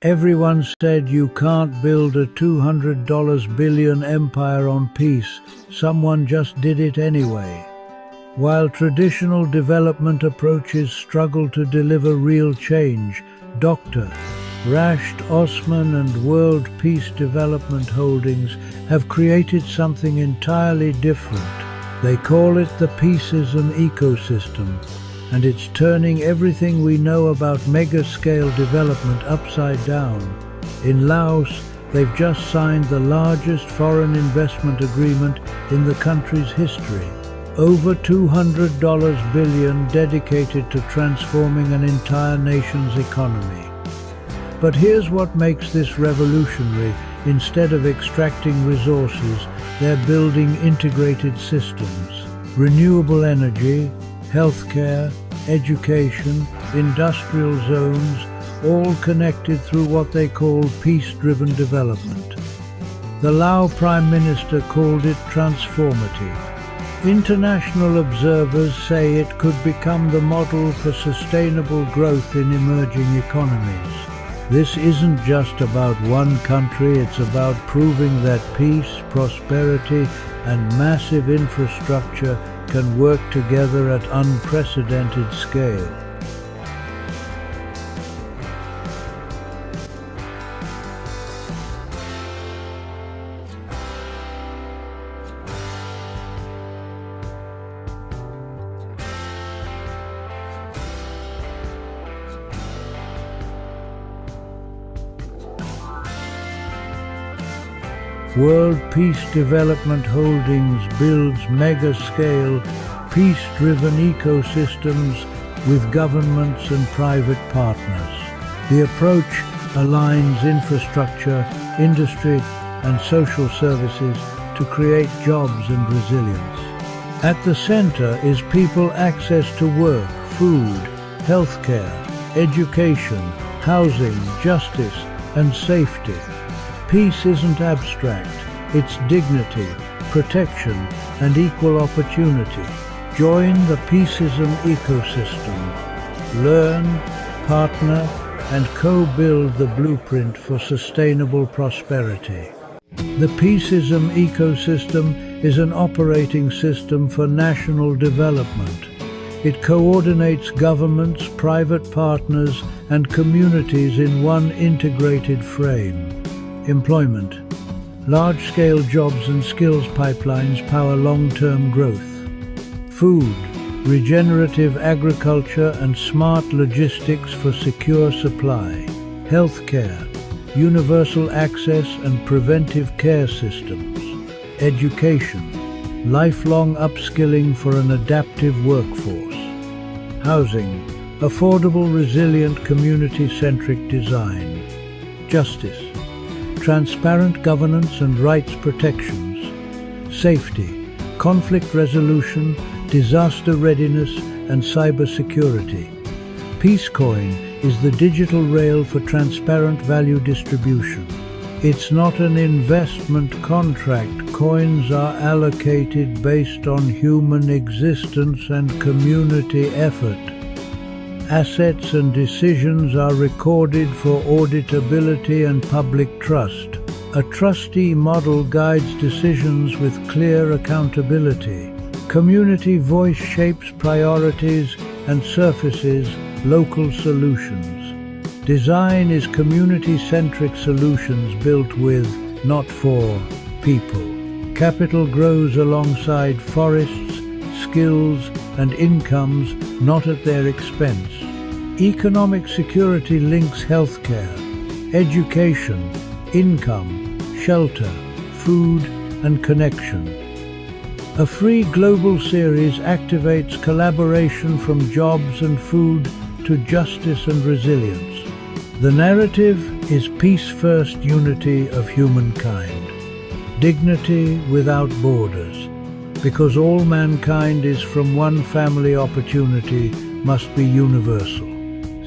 Everyone said you can't build a $200 billion empire on peace. Someone just did it anyway. While traditional development approaches struggle to deliver real change, Dr. Rashed Osman and World Peace Development Holdings have created something entirely different. They call it the Peaceism Ecosystem, and it's turning everything we know about mega-scale development upside down. In Laos, they've just signed the largest foreign investment agreement in the country's history. Over $200 billion dedicated to transforming an entire nation's economy. But here's what makes this revolutionary. Instead of extracting resources, they're building integrated systems. Renewable energy, healthcare, education, industrial zones, all connected through what they call peace-driven development. The Lao Prime Minister called it transformative. International observers say it could become the model for sustainable growth in emerging economies. This isn't just about one country, it's about proving that peace, prosperity, and massive infrastructure can work together at unprecedented scale. World Peace Development Holdings builds mega-scale, peace-driven ecosystems with governments and private partners. The approach aligns infrastructure, industry, and social services to create jobs and resilience. At the center is people access to work, food, healthcare, education, housing, justice, and safety. Peace isn't abstract, it's dignity, protection, and equal opportunity. Join the Peaceism Ecosystem. Learn, partner, and co-build the blueprint for sustainable prosperity. The Peaceism Ecosystem is an operating system for national development. It coordinates governments, private partners, and communities in one integrated frame. Employment. Large-scale jobs and skills pipelines power long-term growth. Food. Regenerative agriculture and smart logistics for secure supply. Healthcare. Universal access and preventive care systems. Education. Lifelong upskilling for an adaptive workforce. Housing. Affordable, resilient, community-centric design. Justice. Transparent governance and rights protections. Safety, conflict resolution, disaster readiness, and cybersecurity. Peacecoin is the digital rail for transparent value distribution. It's not an investment contract. Coins are allocated based on human existence and community effort. Assets and decisions are recorded for auditability and public trust. A trustee model guides decisions with clear accountability. Community voice shapes priorities and surfaces local solutions. Design is community-centric solutions built with, not for, people. Capital grows alongside forests, skills, and incomes, not at their expense. Economic security links healthcare, education, income, shelter, food, and connection. A free global series activates collaboration from jobs and food to justice and resilience. The narrative is peace-first unity of humankind, dignity without borders, because all mankind is from one family. Opportunity must be universal.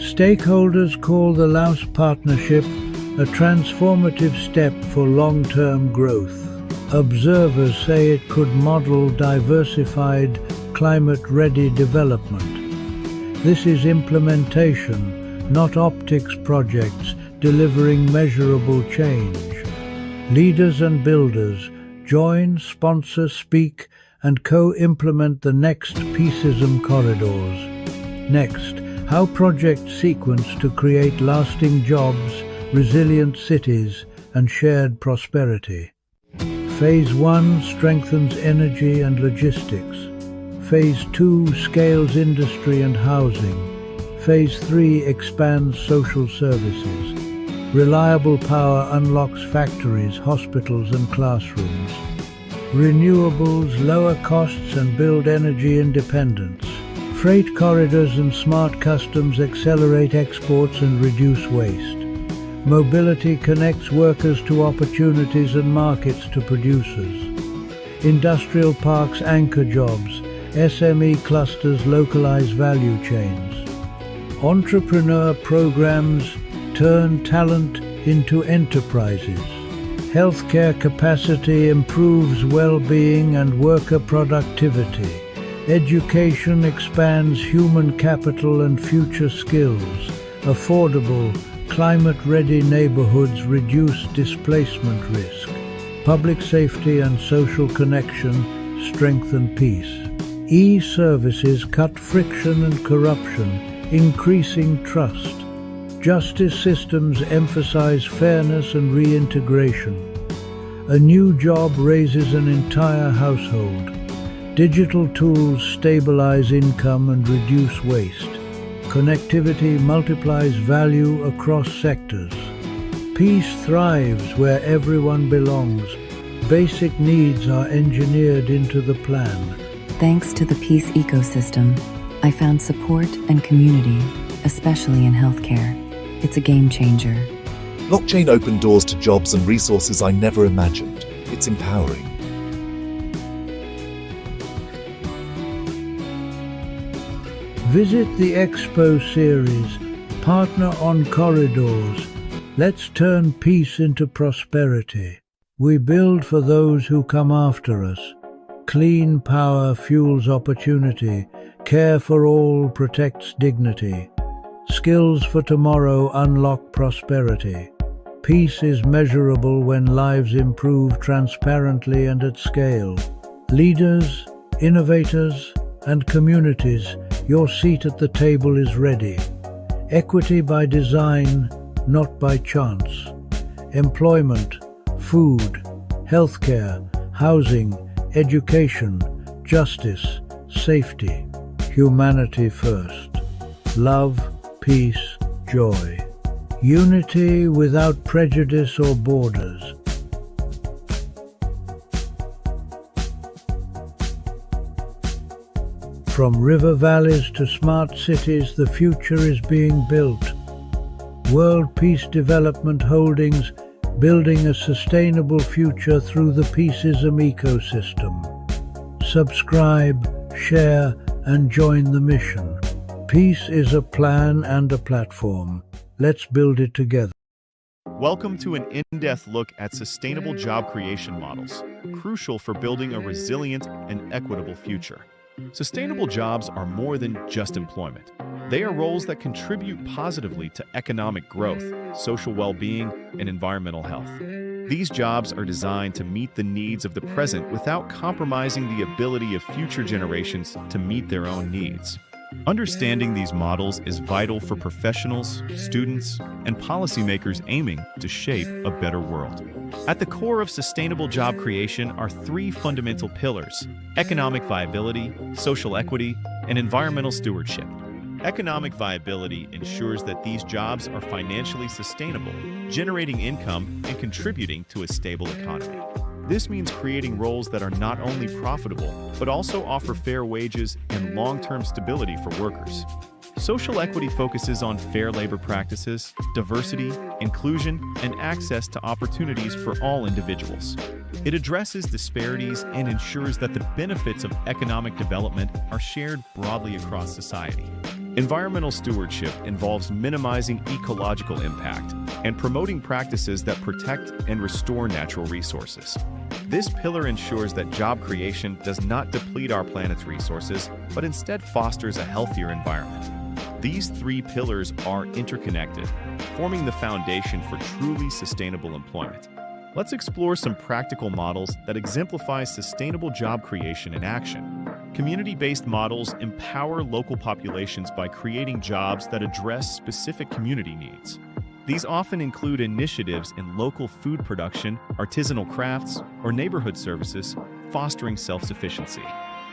Stakeholders call the Laos Partnership a transformative step for long-term growth. Observers say it could model diversified, climate-ready development. This is implementation, not optics projects, delivering measurable change. Leaders and builders join, sponsor, speak, and co-implement the next Peaceism corridors. Next, how projects sequence to create lasting jobs, resilient cities, and shared prosperity. Phase 1 strengthens energy and logistics. Phase 2 scales industry and housing. Phase 3 expands social services. Reliable power unlocks factories, hospitals, and classrooms. Renewables lower costs and build energy independence. Freight corridors and smart customs accelerate exports and reduce waste. Mobility connects workers to opportunities and markets to producers. Industrial parks anchor jobs. SME clusters localize value chains. Entrepreneur programs turn talent into enterprises. Healthcare capacity improves well-being and worker productivity. Education expands human capital and future skills. Affordable, climate-ready neighborhoods reduce displacement risk. Public safety and social connection strengthen peace. E-services cut friction and corruption, increasing trust. Justice systems emphasize fairness and reintegration. A new job raises an entire household. Digital tools stabilize income and reduce waste. Connectivity multiplies value across sectors. Peace thrives where everyone belongs. Basic needs are engineered into the plan. Thanks to the Peace Ecosystem, I found support and community, especially in healthcare. It's a game changer. Blockchain opened doors to jobs and resources I never imagined. It's empowering. Visit the Expo series, Partner on Corridors. Let's turn peace into prosperity. We build for those who come after us. Clean power fuels opportunity. Care for all protects dignity. Skills for tomorrow unlock prosperity. Peace is measurable when lives improve transparently and at scale. Leaders, innovators, and communities, your seat at the table is ready. Equity by design, not by chance. Employment, food, healthcare, housing, education, justice, safety. Humanity first. Love, peace, joy. Unity without prejudice or borders. From river valleys to smart cities, the future is being built. World Peace Development Holdings, building a sustainable future through the Peaceism Ecosystem. Subscribe, share, and join the mission. Peace is a plan and a platform. Let's build it together. Welcome to an in-depth look at sustainable job creation models, crucial for building a resilient and equitable future. Sustainable jobs are more than just employment. They are roles that contribute positively to economic growth, social well-being, and environmental health. These jobs are designed to meet the needs of the present without compromising the ability of future generations to meet their own needs. Understanding these models is vital for professionals, students, and policymakers aiming to shape a better world. At the core of sustainable job creation are three fundamental pillars: economic viability, social equity, and environmental stewardship. Economic viability ensures that these jobs are financially sustainable, generating income and contributing to a stable economy. This means creating roles that are not only profitable, but also offer fair wages and long-term stability for workers. Social equity focuses on fair labor practices, diversity, inclusion, and access to opportunities for all individuals. It addresses disparities and ensures that the benefits of economic development are shared broadly across society. Environmental stewardship involves minimizing ecological impact and promoting practices that protect and restore natural resources. This pillar ensures that job creation does not deplete our planet's resources, but instead fosters a healthier environment. These three pillars are interconnected. forming the foundation for truly sustainable employment. Let's explore some practical models that exemplify sustainable job creation in action. Community-based models empower local populations by creating jobs that address specific community needs. These often include initiatives in local food production, artisanal crafts, or neighborhood services, fostering self-sufficiency.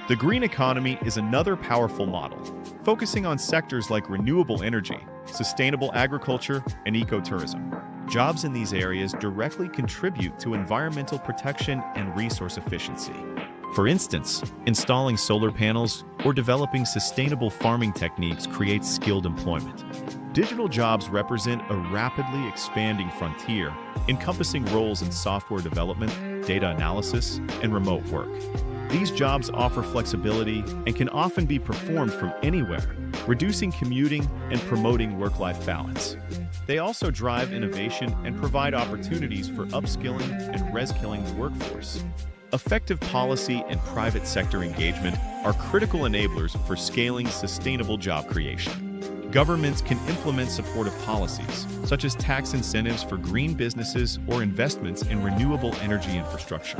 The green economy is another powerful model, focusing on sectors like renewable energy, sustainable agriculture, and ecotourism. Jobs in these areas directly contribute to environmental protection and resource efficiency. For instance, installing solar panels or developing sustainable farming techniques creates skilled employment. Digital jobs represent a rapidly expanding frontier, encompassing roles in software development, data analysis, and remote work. These jobs offer flexibility and can often be performed from anywhere, reducing commuting and promoting work-life balance. They also drive innovation and provide opportunities for upskilling and reskilling the workforce. Effective policy and private sector engagement are critical enablers for scaling sustainable job creation. Governments can implement supportive policies, such as tax incentives for green businesses or investments in renewable energy infrastructure.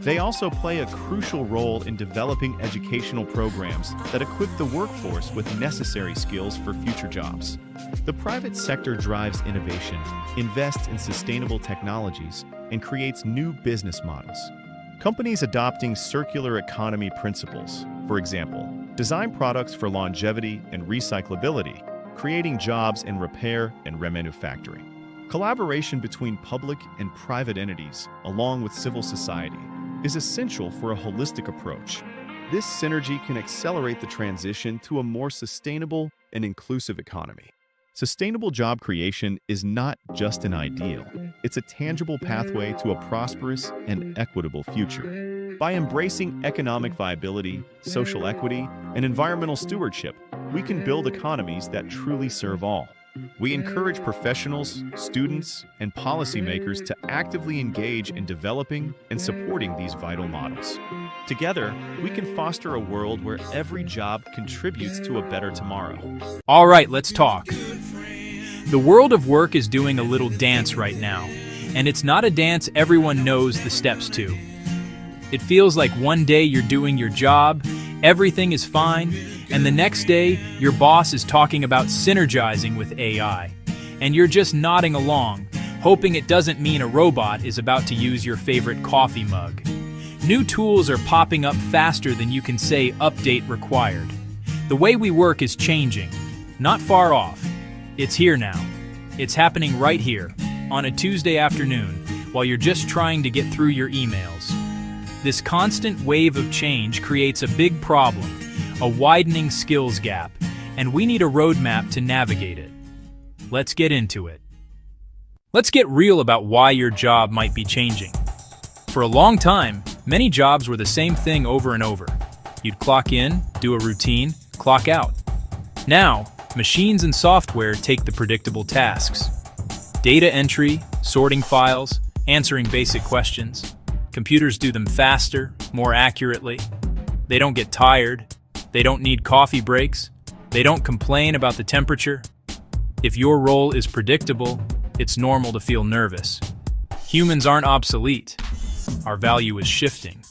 They also play a crucial role in developing educational programs that equip the workforce with necessary skills for future jobs. The private sector drives innovation, invests in sustainable technologies, and creates new business models. Companies adopting circular economy principles, for example, design products for longevity and recyclability, creating jobs in repair and remanufacturing. Collaboration between public and private entities, along with civil society, is essential for a holistic approach. This synergy can accelerate the transition to a more sustainable and inclusive economy. Sustainable job creation is not just an ideal, it's a tangible pathway to a prosperous and equitable future. By embracing economic viability, social equity, and environmental stewardship, we can build economies that truly serve all. We encourage professionals, students, and policymakers to actively engage in developing and supporting these vital models. Together, we can foster a world where every job contributes to a better tomorrow. All right, let's talk. The world of work is doing a little dance right now, and it's not a dance everyone knows the steps to. It feels like one day you're doing your job, everything is fine, and the next day your boss is talking about synergizing with AI, and you're just nodding along, hoping it doesn't mean a robot is about to use your favorite coffee mug. New tools are popping up faster than you can say update required. The way we work is changing, not far off. It's here now. It's happening right here, on a Tuesday afternoon, while you're just trying to get through your emails. This constant wave of change creates a big problem, a widening skills gap, and we need a roadmap to navigate it. Let's get into it. Let's get real about why your job might be changing. For a long time, many jobs were the same thing over and over. You'd clock in, do a routine, clock out. Now, machines and software take the predictable tasks. Data entry, sorting files, answering basic questions. Computers do them faster, more accurately. They don't get tired. They don't need coffee breaks. They don't complain about the temperature. If your role is predictable, it's normal to feel nervous. Humans aren't obsolete. Our value is shifting.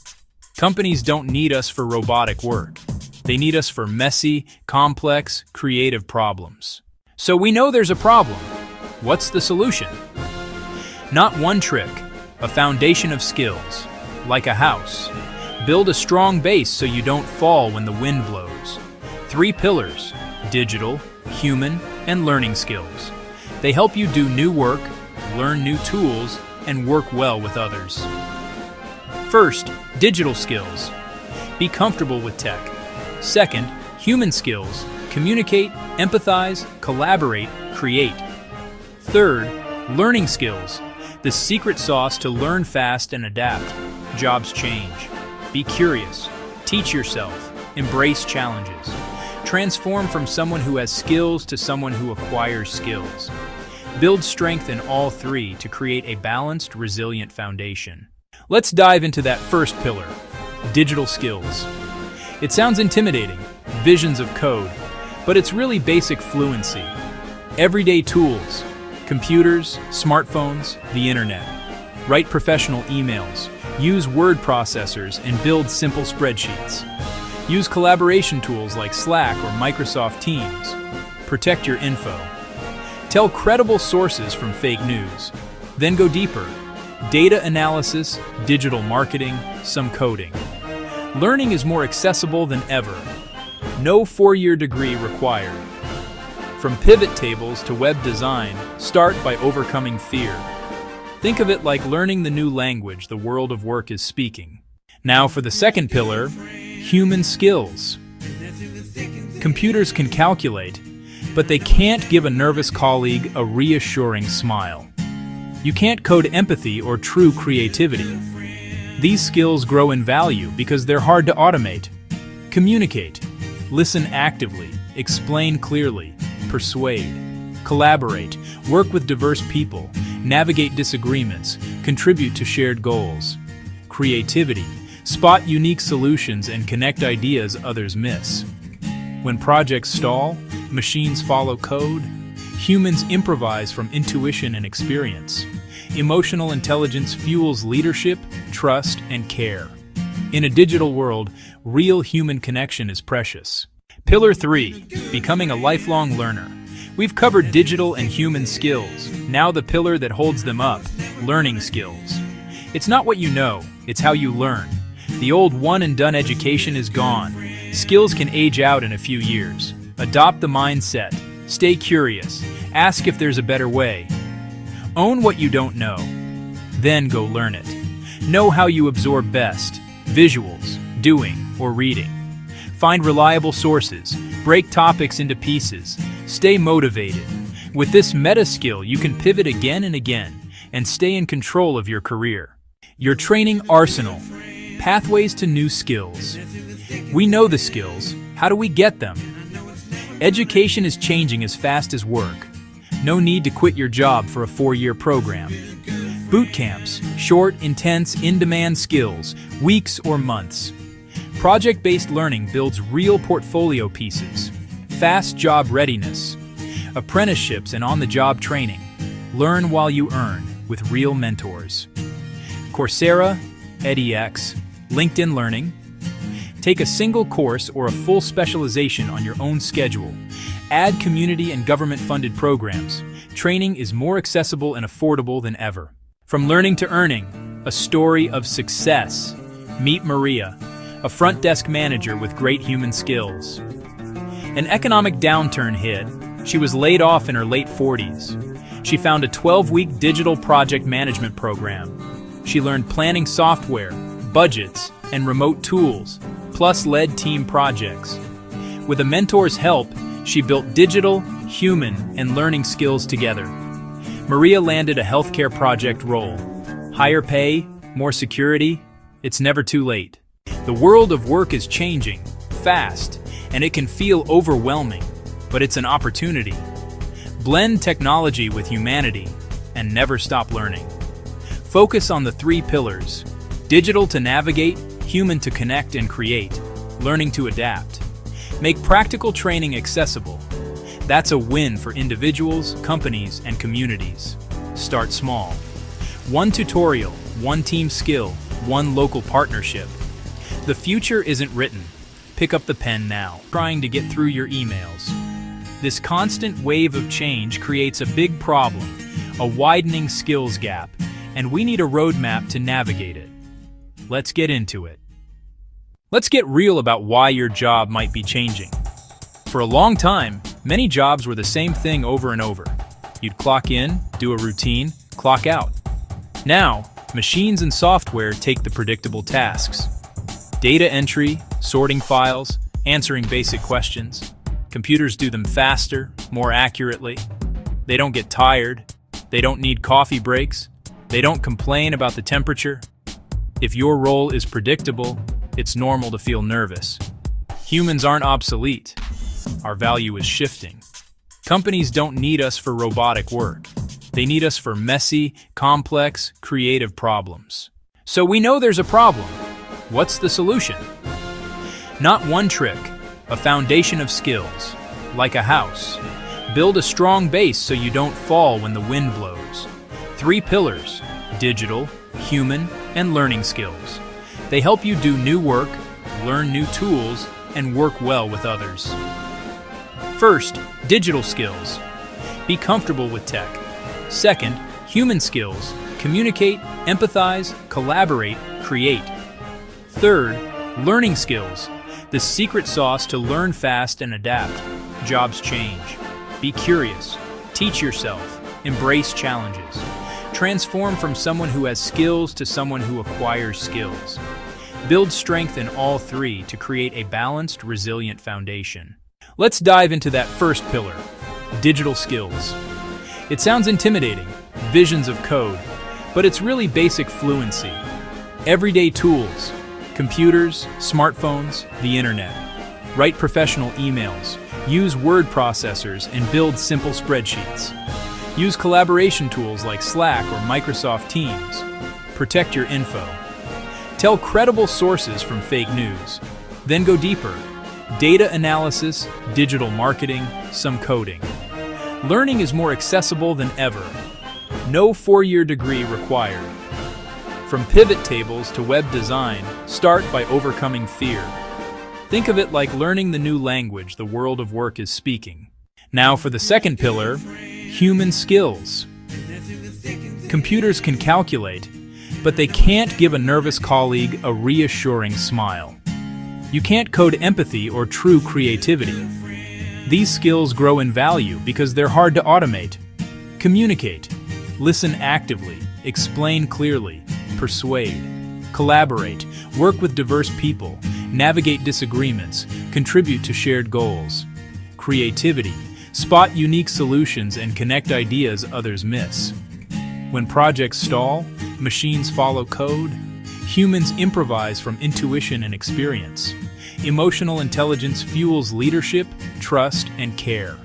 Companies don't need us for robotic work. They need us for messy, complex, creative problems. So we know there's a problem. What's the solution? Not one trick, a foundation of skills, like a house. Build a strong base so you don't fall when the wind blows. 3 pillars: digital, human, and learning skills. They help you do new work, learn new tools, and work well with others. First, digital skills. Be comfortable with tech. Second, human skills. Communicate, empathize, collaborate, create. Third, learning skills. The secret sauce to learn fast and adapt. Jobs change. Be curious. Teach yourself. Embrace challenges. Transform from someone who has skills to someone who acquires skills. Build strength in all 3 to create a balanced, resilient foundation. Let's dive into that first pillar, digital skills. It sounds intimidating, visions of code, but it's really basic fluency. Everyday tools, Computers, smartphones, the internet. Write professional emails, use word processors, and build simple spreadsheets. Use collaboration tools like Slack or Microsoft Teams. Protect your info. Tell credible sources from fake news. Then go deeper. Data analysis, digital marketing, some coding. Learning is more accessible than ever. No four-year degree required. From pivot tables to web design, start by overcoming fear. Think of it like learning the new language the world of work is speaking. Now for the second pillar, human skills. Computers can calculate, but they can't give a nervous colleague a reassuring smile. You can't code empathy or true creativity. These skills grow in value because they're hard to automate. Communicate. Listen actively. Explain clearly. Persuade. Collaborate. Work with diverse people. Navigate disagreements. Contribute to shared goals. Creativity. Spot unique solutions and connect ideas others miss. When projects stall, machines follow code. Humans improvise from intuition and experience. Emotional intelligence fuels leadership, trust, and care. In a digital world, real human connection is precious. Pillar 3, becoming a lifelong learner. We've covered digital and human skills. Now the pillar that holds them up, learning skills. It's not what you know, it's how you learn. The old one-and-done education is gone. Skills can age out in a few years. Adopt the mindset. Stay curious. Ask if there's a better way. Own what you don't know. Then go learn it. Know how you absorb best. Visuals, doing, or reading. Find reliable sources. Break topics into pieces. Stay motivated. With this meta skill, you can pivot again and again and stay in control of your career. Your training arsenal. Pathways to new skills. We know the skills. How do we get them? Education is changing as fast as work. No need to quit your job for a 4-year program. Boot camps, short, intense, in-demand skills, weeks or months. Project-based learning builds real portfolio pieces. Fast job readiness. Apprenticeships and on-the-job training. Learn while you earn with real mentors. Coursera, edX, LinkedIn Learning. Take a single course or a full specialization on your own schedule. Add community and government-funded programs. Training is more accessible and affordable than ever. From learning to earning, a story of success. Meet Maria, a front desk manager with great human skills. An economic downturn hit. She was laid off in her late 40s. She found a 12-week digital project management program. She learned planning software, budgets, and remote tools, plus led team projects. With a mentor's help, she built digital, human, and learning skills together. Maria landed a healthcare project role. Higher pay, more security, it's never too late. The world of work is changing, fast, and it can feel overwhelming, but it's an opportunity. Blend technology with humanity, and never stop learning. Focus on the 3 pillars: digital to navigate, human to connect and create, learning to adapt. Make practical training accessible. That's a win for individuals, companies, and communities. Start small. 1 tutorial, 1 team skill, 1 local partnership. The future isn't written. Pick up the pen now. Trying to get through your emails. This constant wave of change creates a big problem, a widening skills gap, and we need a roadmap to navigate it. Let's get into it. Let's get real about why your job might be changing. For a long time, many jobs were the same thing over and over. You'd clock in, do a routine, clock out. Now, machines and software take the predictable tasks. Data entry, sorting files, answering basic questions. Computers do them faster, more accurately. They don't get tired. They don't need coffee breaks. They don't complain about the temperature. If your role is predictable, it's normal to feel nervous. Humans aren't obsolete. Our value is shifting. Companies don't need us for robotic work. They need us for messy, complex, creative problems. So we know there's a problem. What's the solution? Not one trick, a foundation of skills, like a house. Build a strong base so you don't fall when the wind blows. 3 pillars: digital, human, and learning skills. They help you do new work, learn new tools, and work well with others. First, digital skills. Be comfortable with tech. Second, human skills. Communicate, empathize, collaborate, create. Third, learning skills. The secret sauce to learn fast and adapt. Jobs change. Be curious. Teach yourself. Embrace challenges. Transform from someone who has skills to someone who acquires skills. Build strength in all 3 to create a balanced, resilient foundation. Let's dive into that first pillar, digital skills. It sounds intimidating, visions of code, but it's really basic fluency. Everyday tools, computers, smartphones, the internet. Write professional emails, use word processors, and build simple spreadsheets. Use collaboration tools like Slack or Microsoft Teams. Protect your info. Tell credible sources from fake news. Then go deeper. Data analysis, digital marketing, some coding. Learning is more accessible than ever. No 4-year degree required. From pivot tables to web design, start by overcoming fear. Think of it like learning the new language the world of work is speaking. Now for the second pillar, human skills. Computers can calculate, but they can't give a nervous colleague a reassuring smile. You can't code empathy or true creativity. These skills grow in value because they're hard to automate. Communicate. Listen actively. Explain clearly. Persuade. Collaborate. Work with diverse people. Navigate disagreements. Contribute to shared goals. Creativity. Spot unique solutions and connect ideas others miss. When projects stall, machines follow code. Humans improvise from intuition and experience. Emotional intelligence fuels leadership, trust, and care.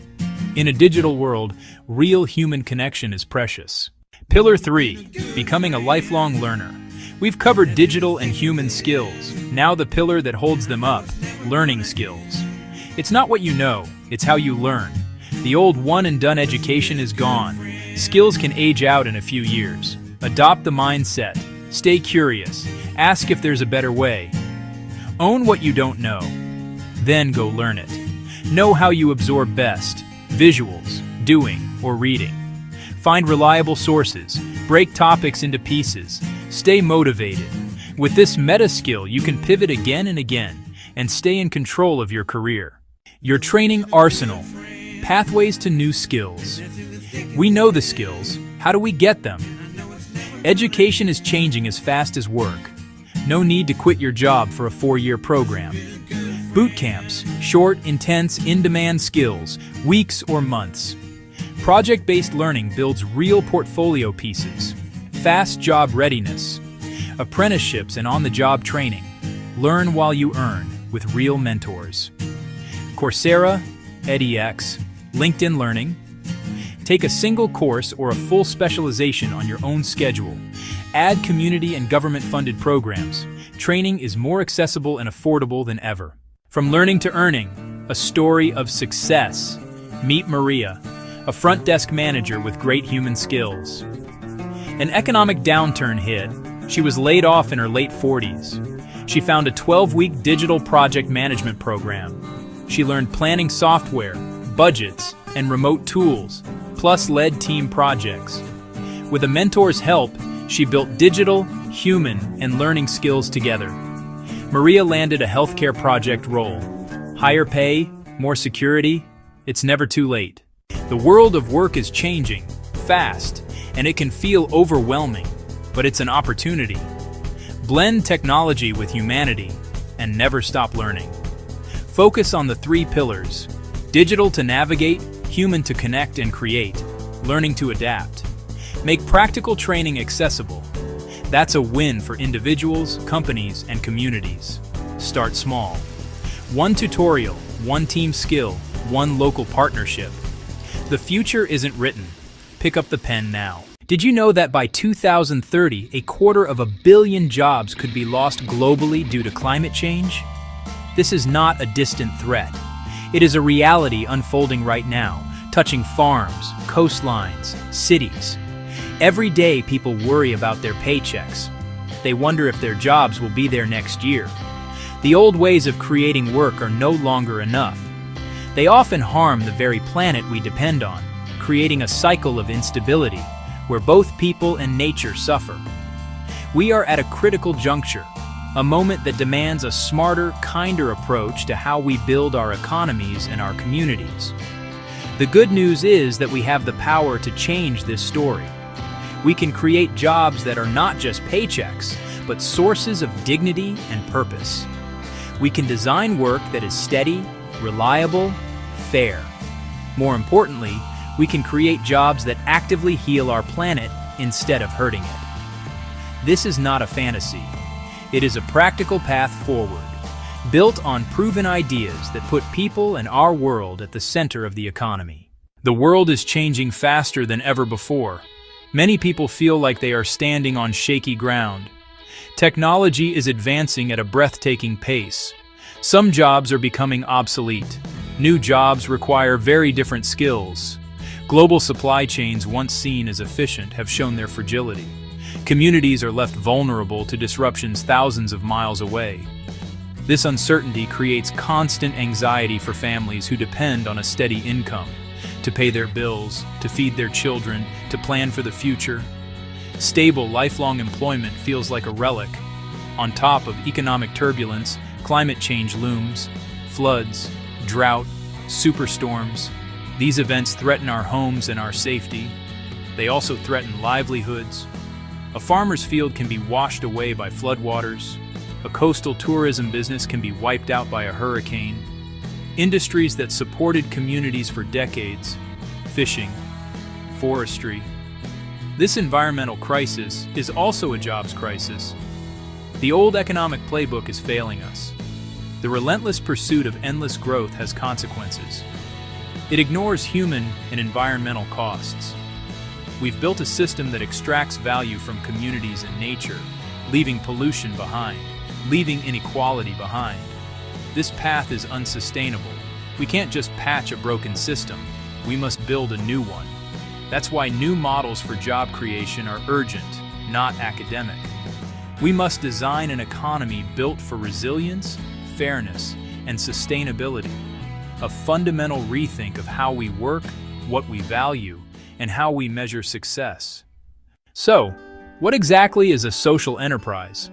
In a digital world, real human connection is precious. Pillar 3, becoming a lifelong learner. We've covered digital and human skills. Now the pillar that holds them up, learning skills. It's not what you know, it's how you learn. The old one-and-done education is gone. Skills can age out in a few years. Adopt the mindset. Stay curious. Ask if there's a better way. Own what you don't know. Then go learn it. Know how you absorb best. Visuals, doing, or reading. Find reliable sources. Break topics into pieces. Stay motivated. With this meta skill, you can pivot again and again and stay in control of your career. Your training arsenal. Pathways to new skills. We know the skills. How do we get them? Education is changing as fast as work. No need to quit your job for a 4-year program. Boot camps, short, intense, in-demand skills, weeks or months. Project-based learning builds real portfolio pieces. Fast job readiness. Apprenticeships and on-the-job training. Learn while you earn with real mentors. Coursera, edX, LinkedIn Learning. Take a single course or a full specialization on your own schedule. Add community and government-funded programs. Training is more accessible and affordable than ever. From learning to earning, a story of success. Meet Maria, a front desk manager with great human skills. An economic downturn hit. She was laid off in her late 40s. She found a 12-week digital project management program. She learned planning software, budgets, and remote tools, plus led team projects. With a mentor's help, she built digital, human, and learning skills together. Maria landed a healthcare project role. Higher pay, more security, it's never too late. The world of work is changing, fast, and it can feel overwhelming, but it's an opportunity. Blend technology with humanity, and never stop learning. Focus on the 3 pillars: digital to navigate, human to connect and create, learning to adapt. Make practical training accessible. That's a win for individuals, companies, and communities. Start small. 1 tutorial, 1 team skill, 1 local partnership. The future isn't written. Pick up the pen now. Did you know that by 2030, 250 million jobs could be lost globally due to climate change? This is not a distant threat. It is a reality unfolding right now. touching farms, coastlines, cities. Every day people worry about their paychecks. They wonder if their jobs will be there next year. The old ways of creating work are no longer enough. They often harm the very planet we depend on, creating a cycle of instability where both people and nature suffer. We are at a critical juncture, a moment that demands a smarter, kinder approach to how we build our economies and our communities. The good news is that we have the power to change this story. We can create jobs that are not just paychecks, but sources of dignity and purpose. We can design work that is steady, reliable, fair. More importantly, we can create jobs that actively heal our planet instead of hurting it. This is not a fantasy. It is a practical path forward, built on proven ideas that put people and our world at the center of the economy. The world is changing faster than ever before. Many people feel like they are standing on shaky ground. Technology is advancing at a breathtaking pace. Some jobs are becoming obsolete. New jobs require very different skills. Global supply chains, once seen as efficient, have shown their fragility. Communities are left vulnerable to disruptions thousands of miles away. This uncertainty creates constant anxiety for families who depend on a steady income to pay their bills, to feed their children, to plan for the future. Stable, lifelong employment feels like a relic. On top of economic turbulence, climate change looms. Floods, drought, superstorms. These events threaten our homes and our safety. They also threaten livelihoods. A farmer's field can be washed away by floodwaters. A coastal tourism business can be wiped out by a hurricane. Industries that supported communities for decades, fishing, forestry. This environmental crisis is also a jobs crisis. The old economic playbook is failing us. The relentless pursuit of endless growth has consequences. It ignores human and environmental costs. We've built a system that extracts value from communities and nature, leaving pollution behind, leaving inequality behind. This path is unsustainable. We can't just patch a broken system. We must build a new one. That's why new models for job creation are urgent, not academic. We must design an economy built for resilience, fairness, and sustainability. A fundamental rethink of how we work, what we value, and how we measure success. So, what exactly is a social enterprise?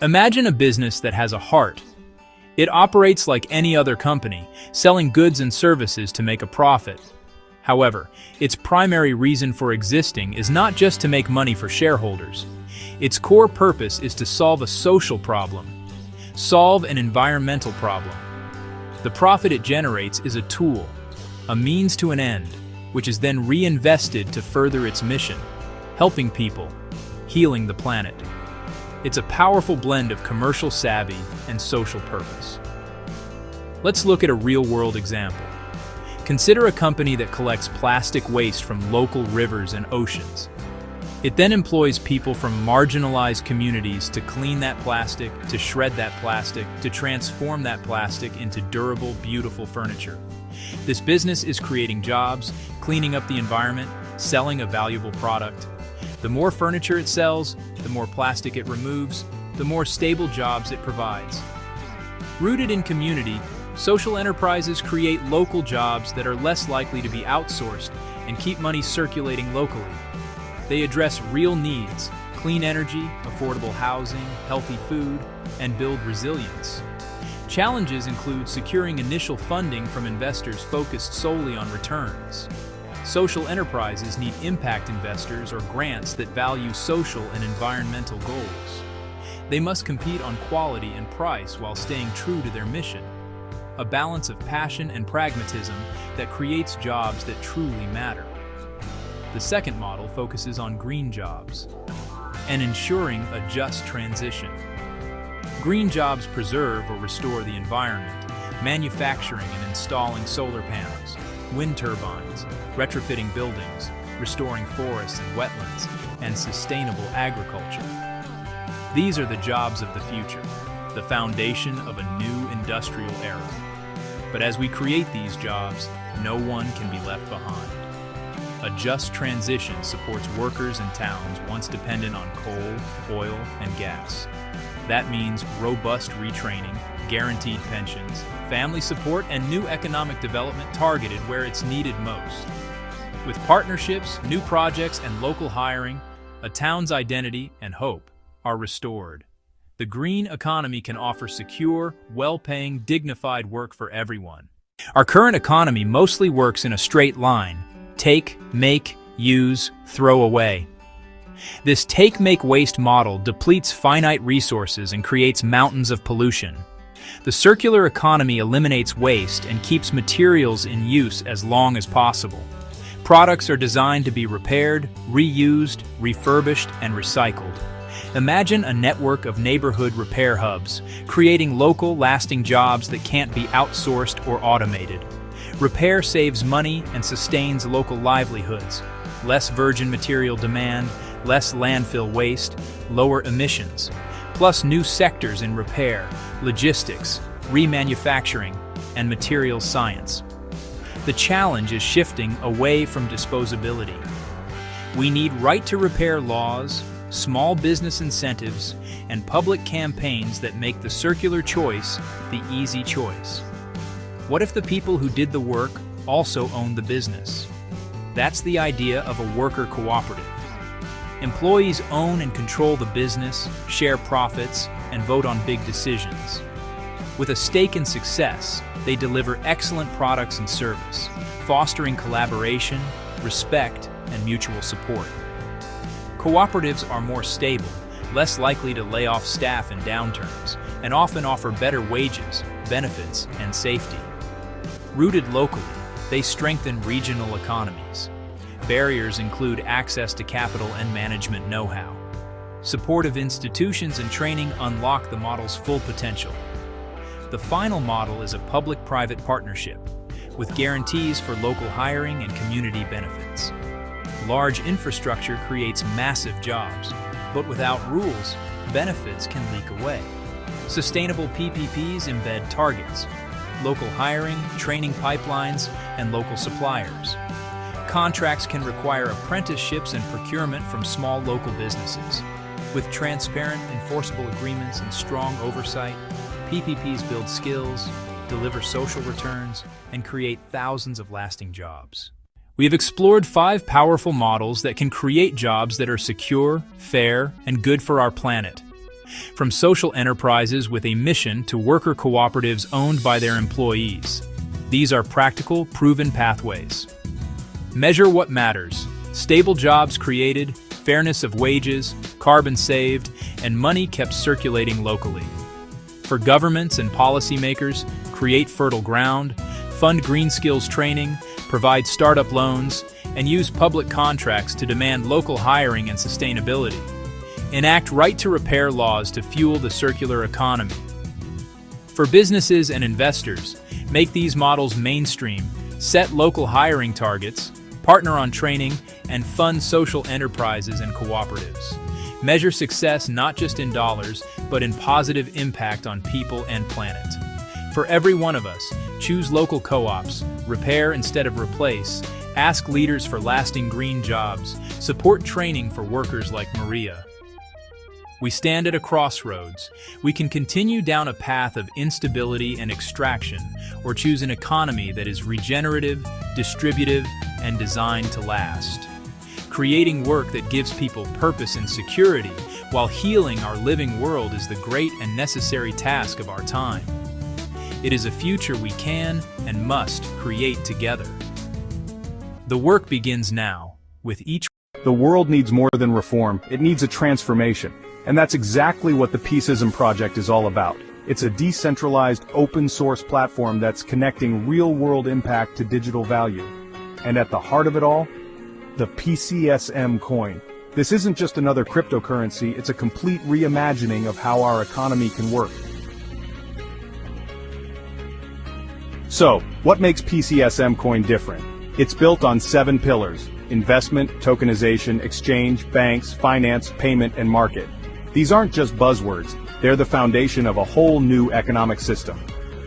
Imagine a business that has a heart. It operates like any other company, selling goods and services to make a profit. However, its primary reason for existing is not just to make money for shareholders. Its core purpose is to solve a social problem, solve an environmental problem. The profit it generates is a tool, a means to an end, which is then reinvested to further its mission, helping people, healing the planet. It's a powerful blend of commercial savvy and social purpose. Let's look at a real-world example. Consider a company that collects plastic waste from local rivers and oceans. It then employs people from marginalized communities to clean that plastic, to shred that plastic, to transform that plastic into durable, beautiful furniture. This business is creating jobs, cleaning up the environment, selling a valuable product. The more furniture it sells, the more plastic it removes, the more stable jobs it provides. Rooted in community, social enterprises create local jobs that are less likely to be outsourced and keep money circulating locally. They address real needs, clean energy, affordable housing, healthy food, and build resilience. Challenges include securing initial funding from investors focused solely on returns. Social enterprises need impact investors or grants that value social and environmental goals. They must compete on quality and price while staying true to their mission. A balance of passion and pragmatism that creates jobs that truly matter. The second model focuses on green jobs and ensuring a just transition. Green jobs preserve or restore the environment, manufacturing and installing solar panels, wind turbines, retrofitting buildings, restoring forests and wetlands, and sustainable agriculture. These are the jobs of the future, the foundation of a new industrial era. But as we create these jobs, no one can be left behind. A just transition supports workers in towns once dependent on coal, oil, and gas. That means robust retraining, guaranteed pensions, family support, and new economic development targeted where it's needed most. With partnerships, new projects, and local hiring, a town's identity and hope are restored. The green economy can offer secure, well-paying, dignified work for everyone. Our current economy mostly works in a straight line: take, make, use, throw away. This take-make-waste model depletes finite resources and creates mountains of pollution. The circular economy eliminates waste and keeps materials in use as long as possible. Products are designed to be repaired, reused, refurbished, and recycled. Imagine a network of neighborhood repair hubs, creating local, lasting jobs that can't be outsourced or automated. Repair saves money and sustains local livelihoods. Less virgin material demand, less landfill waste, lower emissions. Plus new sectors in repair, logistics, remanufacturing, and materials science. The challenge is shifting away from disposability. We need right-to-repair laws, small business incentives, and public campaigns that make the circular choice the easy choice. What if the people who did the work also own the business? That's the idea of a worker cooperative. Employees own and control the business, share profits, and vote on big decisions. With a stake in success, they deliver excellent products and service, fostering collaboration, respect, and mutual support. Cooperatives are more stable, less likely to lay off staff in downturns, and often offer better wages, benefits, and safety. Rooted locally, they strengthen regional economies. Barriers include access to capital and management know-how. Supportive institutions and training unlock the model's full potential. The final model is a public-private partnership, with guarantees for local hiring and community benefits. Large infrastructure creates massive jobs, but without rules, benefits can leak away. Sustainable PPPs embed targets, local hiring, training pipelines, and local suppliers. Contracts can require apprenticeships and procurement from small local businesses. With transparent, enforceable agreements and strong oversight, PPPs build skills, deliver social returns, and create thousands of lasting jobs. We have explored 5 powerful models that can create jobs that are secure, fair, and good for our planet. From social enterprises with a mission to worker cooperatives owned by their employees. These are practical, proven pathways. Measure what matters: stable jobs created, fairness of wages, carbon saved, and money kept circulating locally. For governments and policymakers, create fertile ground, fund green skills training, provide startup loans, and use public contracts to demand local hiring and sustainability. Enact right-to-repair laws to fuel the circular economy. For businesses and investors, make these models mainstream, set local hiring targets, partner on training, and fund social enterprises and cooperatives. Measure success not just in dollars, but in positive impact on people and planet. For every one of us, choose local co-ops, repair instead of replace, ask leaders for lasting green jobs, support training for workers like Maria. We stand at a crossroads. We can continue down a path of instability and extraction, or choose an economy that is regenerative, distributive, and designed to last. Creating work that gives people purpose and security while healing our living world is the great and necessary task of our time. It is a future we can and must create together. The work begins now, with each. The world needs more than reform, it needs a transformation. And that's exactly what the Peaceism Project is all about. It's a decentralized, open-source platform that's connecting real-world impact to digital value. And at the heart of it all, the PCSM coin. This isn't just another cryptocurrency, it's a complete reimagining of how our economy can work. So, what makes PCSM coin different? It's built on 7 pillars: investment, tokenization, exchange, banks, finance, payment, and market. These aren't just buzzwords, they're the foundation of a whole new economic system.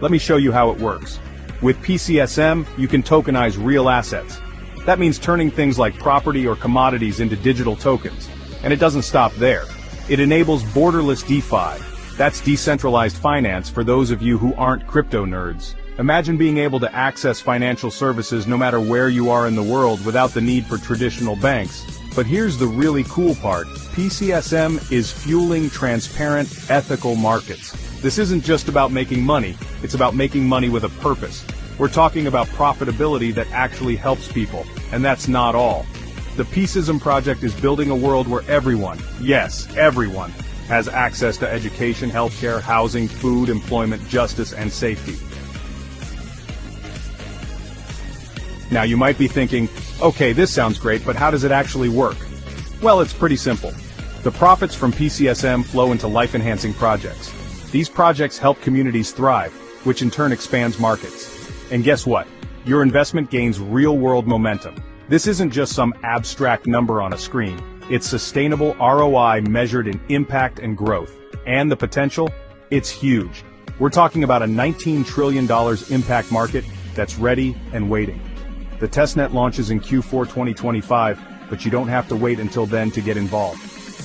Let me show you how it works. With PCSM, you can tokenize real assets. That means turning things like property or commodities into digital tokens. And it doesn't stop there. It enables borderless DeFi. That's decentralized finance for those of you who aren't crypto nerds. Imagine being able to access financial services no matter where you are in the world without the need for traditional banks. But here's the really cool part. PCSM is fueling transparent, ethical markets. This isn't just about making money, it's about making money with a purpose. We're talking about profitability that actually helps people, and that's not all. The Peaceism Project is building a world where everyone, yes, everyone, has access to education, healthcare, housing, food, employment, justice, and safety. Now you might be thinking, okay, this sounds great, but how does it actually work? Well, it's pretty simple. The profits from PCSM flow into life-enhancing projects. These projects help communities thrive, which in turn expands markets. And guess what? Your investment gains real-world momentum. This isn't just some abstract number on a screen. It's sustainable ROI measured in impact and growth. And the potential? It's huge. We're talking about a $19 trillion impact market that's ready and waiting. The testnet launches in Q4 2025, but you don't have to wait until then to get involved.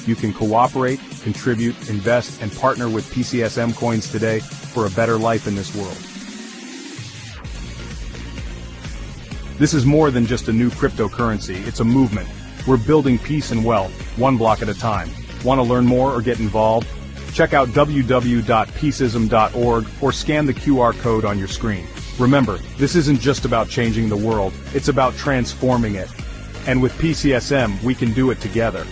You can cooperate, contribute, invest, and partner with PCSM coins today for a better life in this world. This is more than just a new cryptocurrency, it's a movement. We're building peace and wealth, one block at a time. Want to learn more or get involved? Check out www.peaceism.org or scan the QR code on your screen. Remember, this isn't just about changing the world, it's about transforming it. And with PCSM, we can do it together.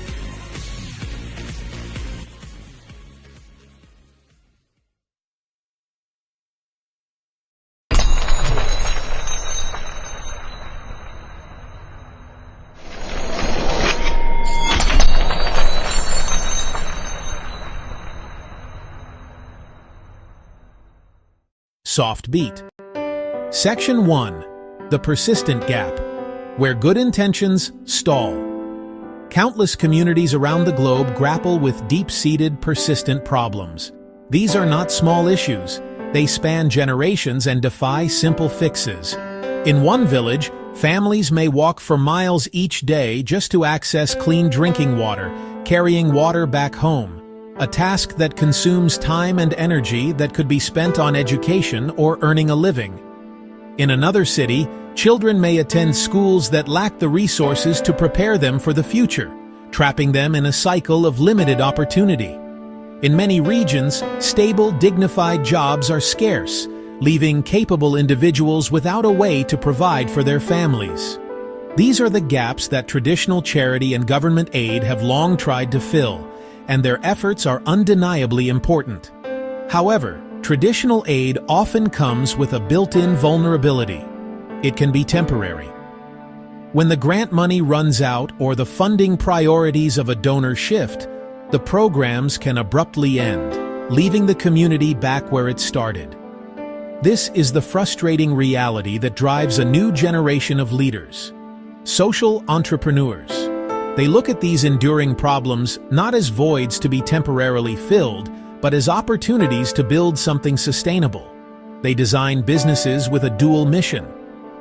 Soft Beat. Section 1. The Persistent Gap, where good intentions stall. Countless communities around the globe grapple with deep-seated, persistent problems. These are not small issues. They span generations and defy simple fixes. In one village, families may walk for miles each day just to access clean drinking water, carrying water back home. A task that consumes time and energy that could be spent on education or earning a living. In another city, children may attend schools that lack the resources to prepare them for the future, trapping them in a cycle of limited opportunity. In many regions, stable, dignified jobs are scarce, leaving capable individuals without a way to provide for their families. These are the gaps that traditional charity and government aid have long tried to fill, and their efforts are undeniably important. However, traditional aid often comes with a built-in vulnerability. It can be temporary. When the grant money runs out or the funding priorities of a donor shift, the programs can abruptly end, leaving the community back where it started. This is the frustrating reality that drives a new generation of leaders, social entrepreneurs. They look at these enduring problems not as voids to be temporarily filled, but as opportunities to build something sustainable. They design businesses with a dual mission.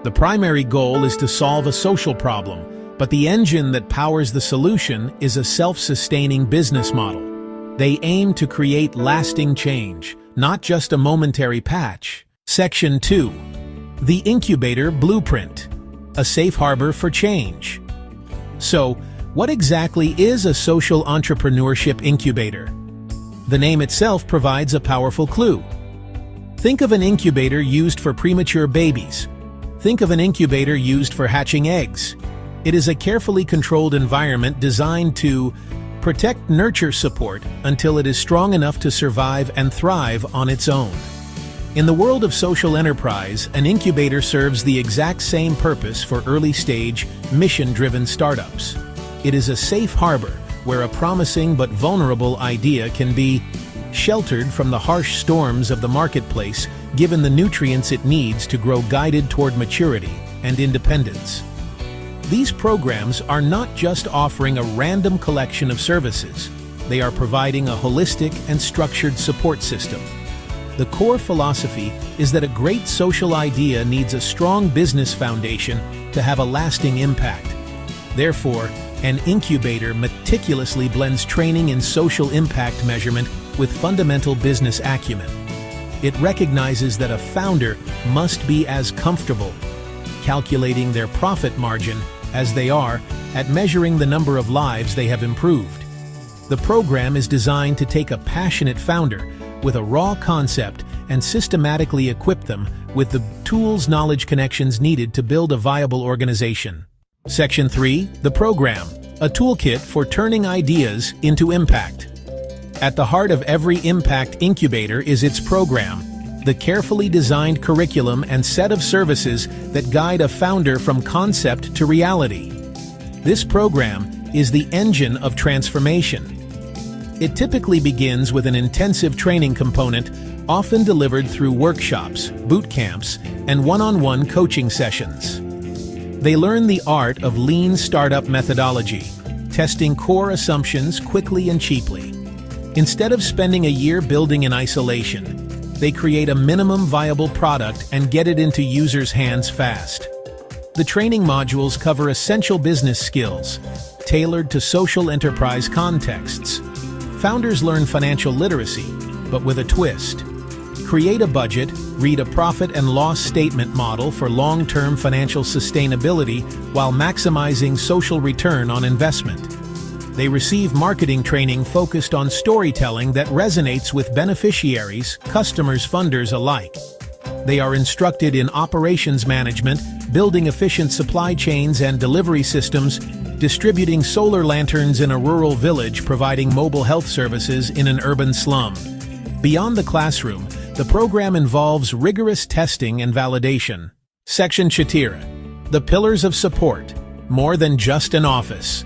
The primary goal is to solve a social problem, but the engine that powers the solution is a self-sustaining business model. They aim to create lasting change, not just a momentary patch. Section 2. The Incubator Blueprint. A safe harbor for change. So, what exactly is a social entrepreneurship incubator? The name itself provides a powerful clue. Think of an incubator used for premature babies. Think of an incubator used for hatching eggs. It is a carefully controlled environment designed to protect nurture support until it is strong enough to survive and thrive on its own. In the world of social enterprise, an incubator serves the exact same purpose for early-stage, mission-driven startups. It is a safe harbor where a promising but vulnerable idea can be sheltered from the harsh storms of the marketplace, given the nutrients it needs to grow guided toward maturity and independence. These programs are not just offering a random collection of services. They are providing a holistic and structured support system. The core philosophy is that a great social idea needs a strong business foundation to have a lasting impact. Therefore, an incubator meticulously blends training in social impact measurement with fundamental business acumen. It recognizes that a founder must be as comfortable calculating their profit margin as they are at measuring the number of lives they have improved. The program is designed to take a passionate founder with a raw concept and systematically equip them with the tools, knowledge, connections needed to build a viable organization. Section 3, the program, a toolkit for turning ideas into impact. At the heart of every impact incubator is its program, the carefully designed curriculum and set of services that guide a founder from concept to reality. This program is the engine of transformation. It typically begins with an intensive training component, often delivered through workshops, boot camps, and one-on-one coaching sessions. They learn the art of lean startup methodology, testing core assumptions quickly and cheaply. Instead of spending a year building in isolation, they create a minimum viable product and get it into users' hands fast. The training modules cover essential business skills, tailored to social enterprise contexts. Founders learn financial literacy, but with a twist. Create a budget, read a profit and loss statement model for long-term financial sustainability while maximizing social return on investment. They receive marketing training focused on storytelling that resonates with beneficiaries, customers, funders alike. They are instructed in operations management, building efficient supply chains and delivery systems, distributing solar lanterns in a rural village, providing mobile health services in an urban slum. Beyond the classroom, the program involves rigorous testing and validation. Section Chatira, the pillars of support, more than just an office.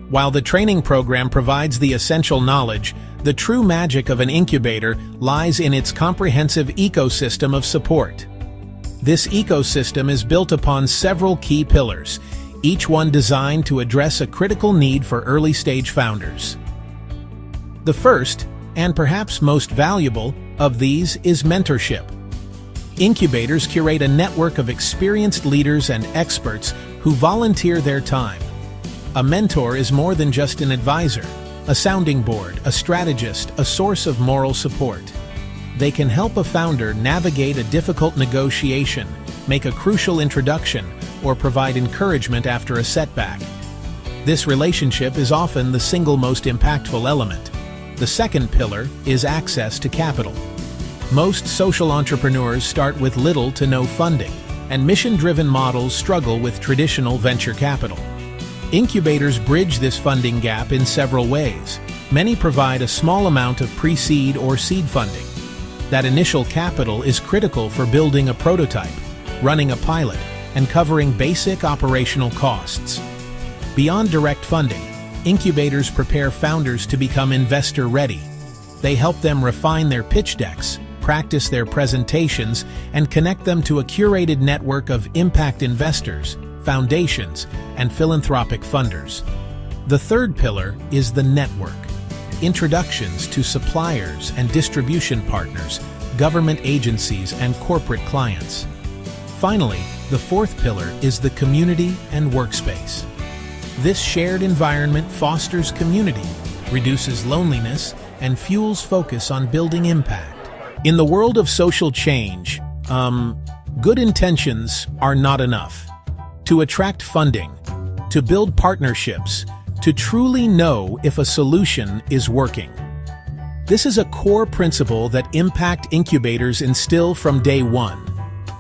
While the training program provides the essential knowledge, the true magic of an incubator lies in its comprehensive ecosystem of support. This ecosystem is built upon several key pillars, each one designed to address a critical need for early-stage founders. The first, and perhaps most valuable, of these is mentorship. Incubators curate a network of experienced leaders and experts who volunteer their time. A mentor is more than just an advisor, a sounding board, a strategist, a source of moral support. They can help a founder navigate a difficult negotiation, make a crucial introduction, or provide encouragement after a setback. This relationship is often the single most impactful element. The second pillar is access to capital. Most social entrepreneurs start with little to no funding, and mission-driven models struggle with traditional venture capital. Incubators bridge this funding gap in several ways. Many provide a small amount of pre-seed or seed funding. That initial capital is critical for building a prototype, running a pilot, and covering basic operational costs. Beyond direct funding, incubators prepare founders to become investor-ready. They help them refine their pitch decks, practice their presentations, and connect them to a curated network of impact investors, foundations, and philanthropic funders. The third pillar is the network. Introductions to suppliers and distribution partners, government agencies, and corporate clients. Finally, the fourth pillar is the community and workspace. This shared environment fosters community, reduces loneliness, and fuels focus on building impact. In the world of social change, good intentions are not enough. To attract funding, to build partnerships, to truly know if a solution is working. This is a core principle that impact incubators instill from day one.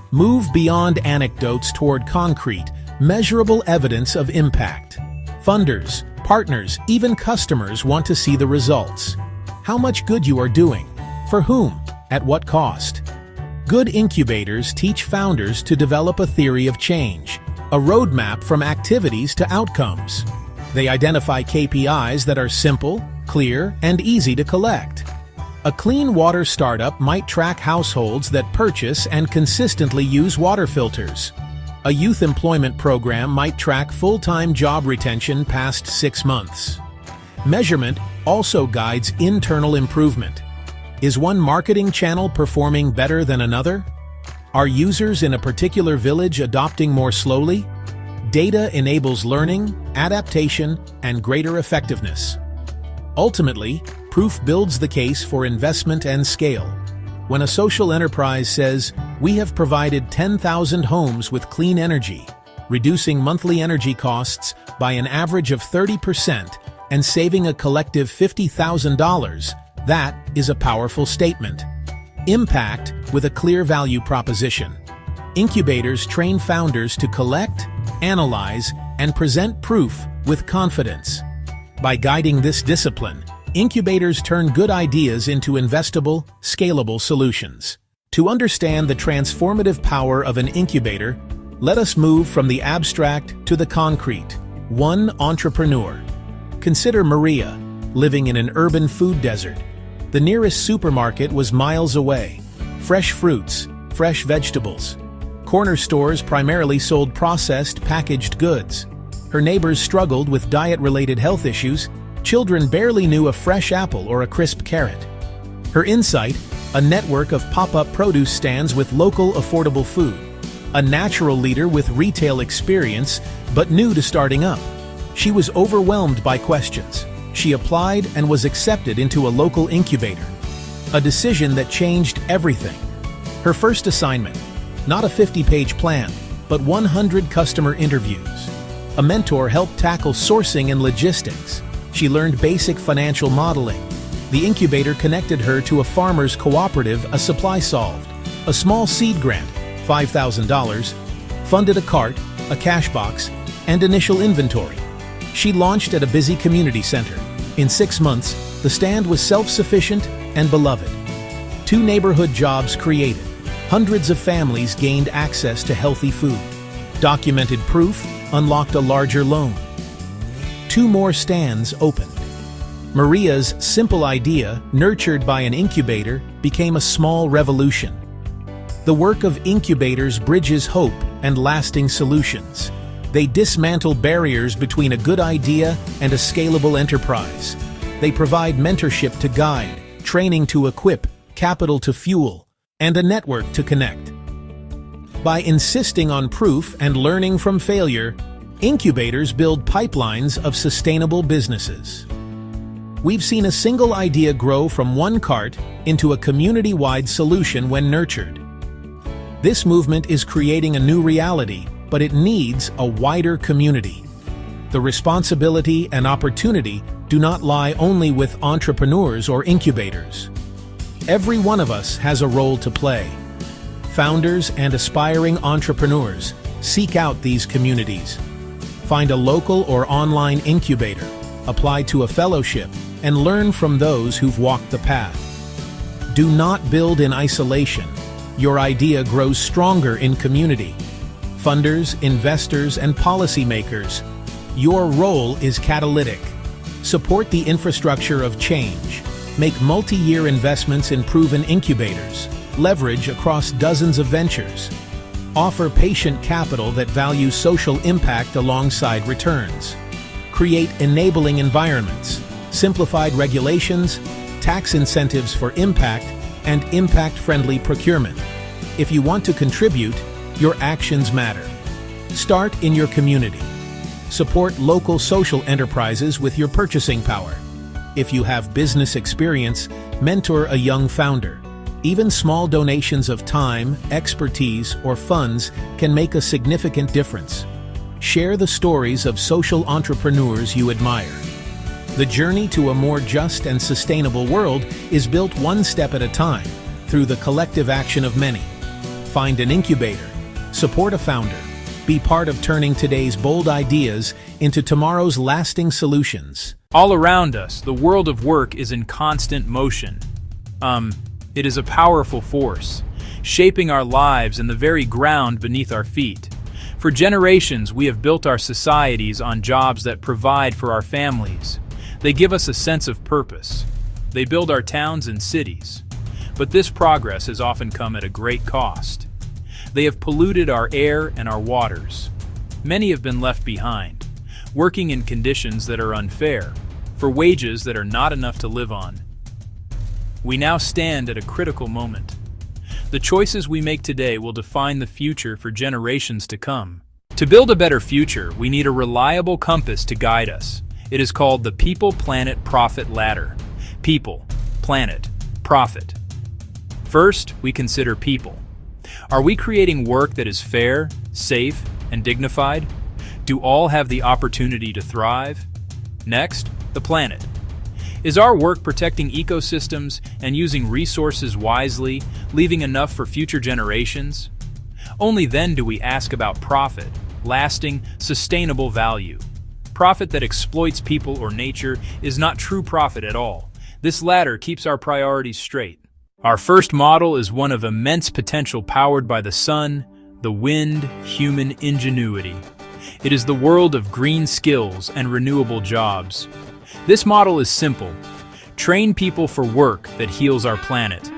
Move beyond anecdotes toward concrete, measurable evidence of impact. Funders, partners, even customers want to see the results. How much good you are doing, for whom, at what cost. Good incubators teach founders to develop a theory of change, a roadmap from activities to outcomes. They identify KPIs that are simple, clear, and easy to collect. A clean water startup might track households that purchase and consistently use water filters. A youth employment program might track full-time job retention past 6 months. Measurement also guides internal improvement. Is one marketing channel performing better than another? Are users in a particular village adopting more slowly? Data enables learning, adaptation, and greater effectiveness. Ultimately, proof builds the case for investment and scale. When a social enterprise says, "We have provided 10,000 homes with clean energy, reducing monthly energy costs by an average of 30% and saving a collective $50,000, that is a powerful statement. Impact with a clear value proposition. Incubators train founders to collect, analyze, and present proof with confidence. By guiding this discipline, incubators turn good ideas into investable, scalable solutions. To understand the transformative power of an incubator, let us move from the abstract to the concrete. One entrepreneur. Consider Maria, living in an urban food desert. The nearest supermarket was miles away. Fresh fruits, fresh vegetables. Corner stores primarily sold processed, packaged goods. Her neighbors struggled with diet-related health issues. Children barely knew a fresh apple or a crisp carrot. Her insight, a network of pop-up produce stands with local affordable food. A natural leader with retail experience, but new to starting up. She was overwhelmed by questions. She applied and was accepted into a local incubator. A decision that changed everything. Her first assignment, not a 50-page plan, but 100 customer interviews. A mentor helped tackle sourcing and logistics. She learned basic financial modeling. The incubator connected her to a farmer's cooperative, a supply solved. A small seed grant, $5,000, funded a cart, a cash box, and initial inventory. She launched at a busy community center. In 6 months, the stand was self-sufficient and beloved. 2 neighborhood jobs created. Hundreds of families gained access to healthy food. Documented proof unlocked a larger loan. 2 more stands opened. Maria's simple idea, nurtured by an incubator, became a small revolution. The work of incubators bridges hope and lasting solutions. They dismantle barriers between a good idea and a scalable enterprise. They provide mentorship to guide, training to equip, capital to fuel, and a network to connect. By insisting on proof and learning from failure, incubators build pipelines of sustainable businesses. We've seen a single idea grow from one cart into a community-wide solution when nurtured. This movement is creating a new reality, but it needs a wider community. The responsibility and opportunity do not lie only with entrepreneurs or incubators. Every one of us has a role to play. Founders and aspiring entrepreneurs, seek out these communities. Find a local or online incubator, apply to a fellowship, and learn from those who've walked the path. Do not build in isolation. Your idea grows stronger in community. Funders, investors, and policymakers, your role is catalytic. Support the infrastructure of change. Make multi-year investments in proven incubators. Leverage across dozens of ventures. Offer patient capital that values social impact alongside returns. Create enabling environments, simplified regulations, tax incentives for impact, and impact-friendly procurement. If you want to contribute, your actions matter. Start in your community. Support local social enterprises with your purchasing power. If you have business experience, mentor a young founder. Even small donations of time, expertise, or funds can make a significant difference. Share the stories of social entrepreneurs you admire. The journey to a more just and sustainable world is built one step at a time through the collective action of many. Find an incubator, support a founder, be part of turning today's bold ideas into tomorrow's lasting solutions. All around us, the world of work is in constant motion. It is a powerful force, shaping our lives and the very ground beneath our feet. For generations, we have built our societies on jobs that provide for our families. They give us a sense of purpose. They build our towns and cities. But this progress has often come at a great cost. They have polluted our air and our waters. Many have been left behind, working in conditions that are unfair, for wages that are not enough to live on. We now stand at a critical moment. The choices we make today will define the future for generations to come. To build a better future, we need a reliable compass to guide us. It is called the People, Planet, Profit Ladder. People, planet, profit. First, we consider people. Are we creating work that is fair, safe, and dignified? Do all have the opportunity to thrive? Next, the planet. Is our work protecting ecosystems and using resources wisely, leaving enough for future generations? Only then do we ask about profit, lasting, sustainable value. Profit that exploits people or nature is not true profit at all. This ladder keeps our priorities straight. Our first model is one of immense potential powered by the sun, the wind, human ingenuity. It is the world of green skills and renewable jobs. This model is simple. Train people for work that heals our planet.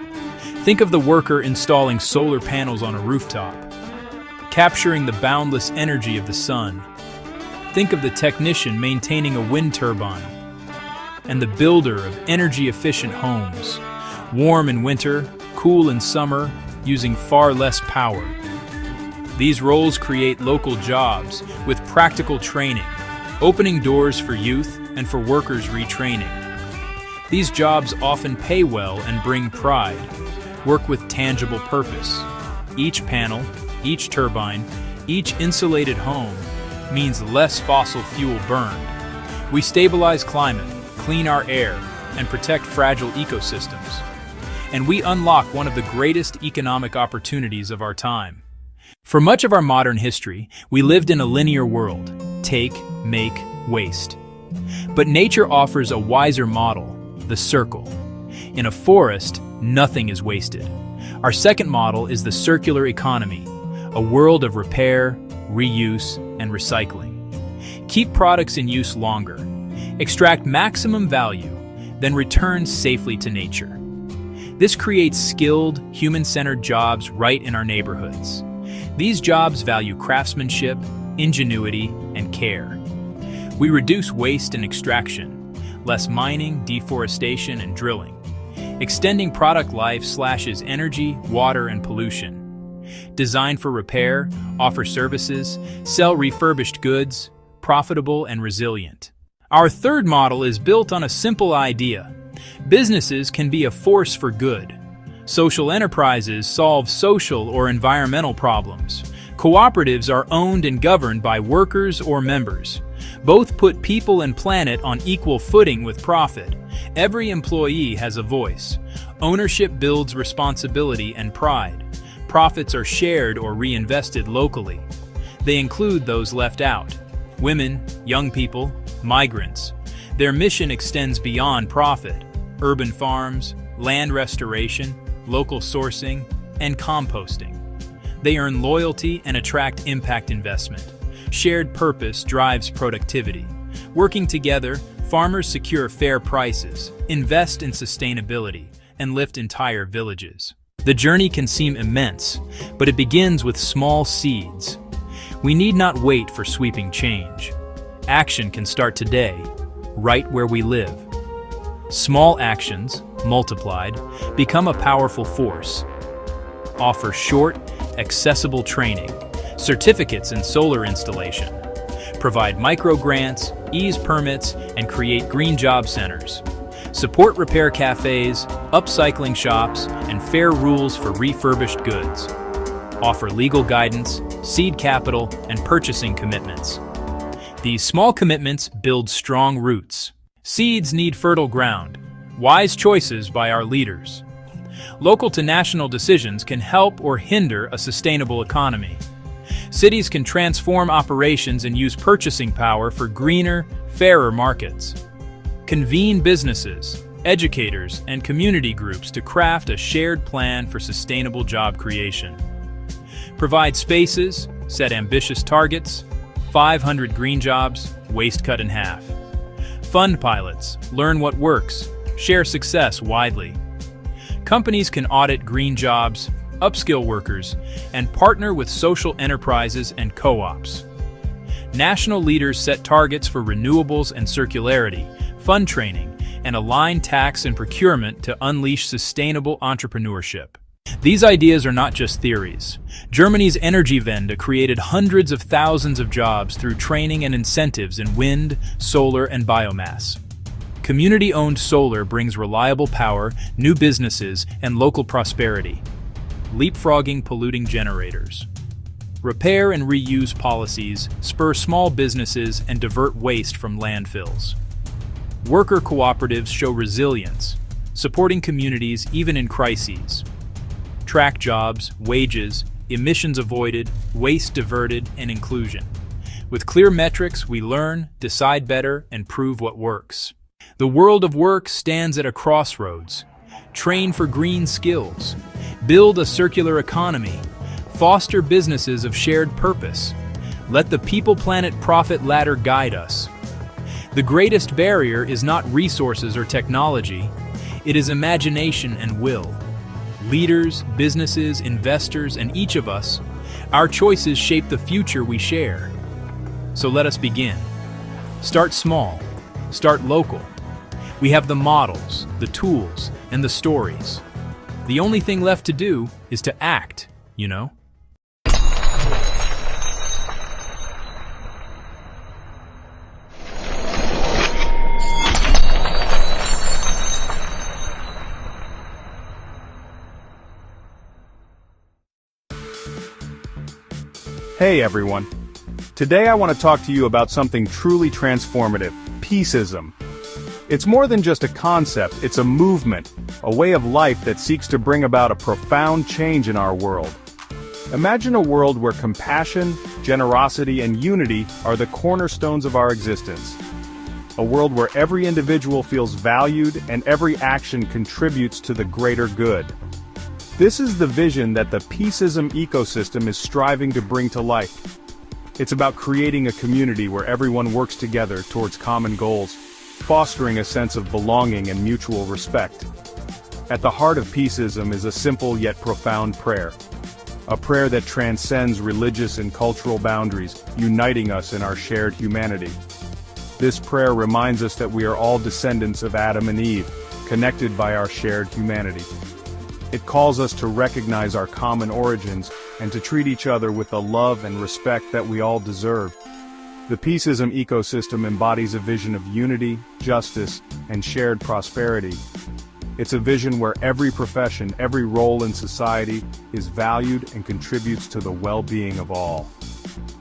Think of the worker installing solar panels on a rooftop, capturing the boundless energy of the sun. Think of the technician maintaining a wind turbine, and the builder of energy-efficient homes, warm in winter, cool in summer, using far less power. These roles create local jobs with practical training, opening doors for youth and for workers retraining. These jobs often pay well and bring pride, work with tangible purpose. Each panel, each turbine, each insulated home means less fossil fuel burned. We stabilize climate, clean our air, and protect fragile ecosystems. And we unlock one of the greatest economic opportunities of our time. For much of our modern history, we lived in a linear world: take, make, waste. But nature offers a wiser model, the circle. In a forest, nothing is wasted. Our second model is the circular economy, a world of repair, reuse, and recycling. Keep products in use longer, extract maximum value, then return safely to nature. This creates skilled, human-centered jobs right in our neighborhoods. These jobs value craftsmanship, ingenuity, and care. We reduce waste and extraction, less mining, deforestation, and drilling. Extending product life slashes energy, water, and pollution. Designed for repair, offer services, sell refurbished goods, profitable and resilient. Our third model is built on a simple idea. Businesses can be a force for good. Social enterprises solve social or environmental problems. Cooperatives are owned and governed by workers or members. Both put people and planet on equal footing with profit. Every employee has a voice. Ownership builds responsibility and pride. Profits are shared or reinvested locally. They include those left out: women, young people, migrants. Their mission extends beyond profit: urban farms, land restoration, local sourcing, and composting. They earn loyalty and attract impact investment. Shared purpose drives productivity. Working together, farmers secure fair prices, invest in sustainability, and lift entire villages. The journey can seem immense, but it begins with small seeds. We need not wait for sweeping change. Action can start today, right where we live. Small actions, multiplied, become a powerful force. Offer short, accessible training, certificates in solar installation. Provide micro-grants, ease permits, and create green job centers. Support repair cafes, upcycling shops, and fair rules for refurbished goods. Offer legal guidance, seed capital, and purchasing commitments. These small commitments build strong roots. Seeds need fertile ground. Wise choices by our leaders. Local to national decisions can help or hinder a sustainable economy. Cities can transform operations and use purchasing power for greener, fairer markets. Convene businesses, educators, and community groups to craft a shared plan for sustainable job creation. Provide spaces, set ambitious targets: 500 green jobs, waste cut in half. Fund pilots, learn what works, share success widely. Companies can audit green jobs, upskill workers, and partner with social enterprises and co-ops. National leaders set targets for renewables and circularity, fund training, and align tax and procurement to unleash sustainable entrepreneurship. These ideas are not just theories. Germany's Energiewende created hundreds of thousands of jobs through training and incentives in wind, solar, and biomass. Community-owned solar brings reliable power, new businesses, and local prosperity. Leapfrogging polluting generators. Repair and reuse policies spur small businesses and divert waste from landfills. Worker cooperatives show resilience, supporting communities even in crises. Track jobs, wages, emissions avoided, waste diverted, and inclusion. With clear metrics, we learn, decide better, and prove what works. The world of work stands at a crossroads. Train for green skills. Build a circular economy. Foster businesses of shared purpose. Let the people-planet-profit ladder guide us. The greatest barrier is not resources or technology. It is imagination and will. Leaders, businesses, investors, and each of us, our choices shape the future we share. So let us begin. Start small. Start local. We have the models, the tools, and the stories. The only thing left to do is to act, you know? Hey everyone. Today I want to talk to you about something truly transformative, Peaceism. It's more than just a concept, it's a movement, a way of life that seeks to bring about a profound change in our world. Imagine a world where compassion, generosity, and unity are the cornerstones of our existence. A world where every individual feels valued and every action contributes to the greater good. This is the vision that the Peaceism Ecosystem is striving to bring to life. It's about creating a community where everyone works together towards common goals, fostering a sense of belonging and mutual respect. At the heart of Peaceism is a simple yet profound prayer. A prayer that transcends religious and cultural boundaries, uniting us in our shared humanity. This prayer reminds us that we are all descendants of Adam and Eve, connected by our shared humanity. It calls us to recognize our common origins and to treat each other with the love and respect that we all deserve. The Peaceism Ecosystem embodies a vision of unity, justice, and shared prosperity. It's a vision where every profession, every role in society is valued and contributes to the well-being of all.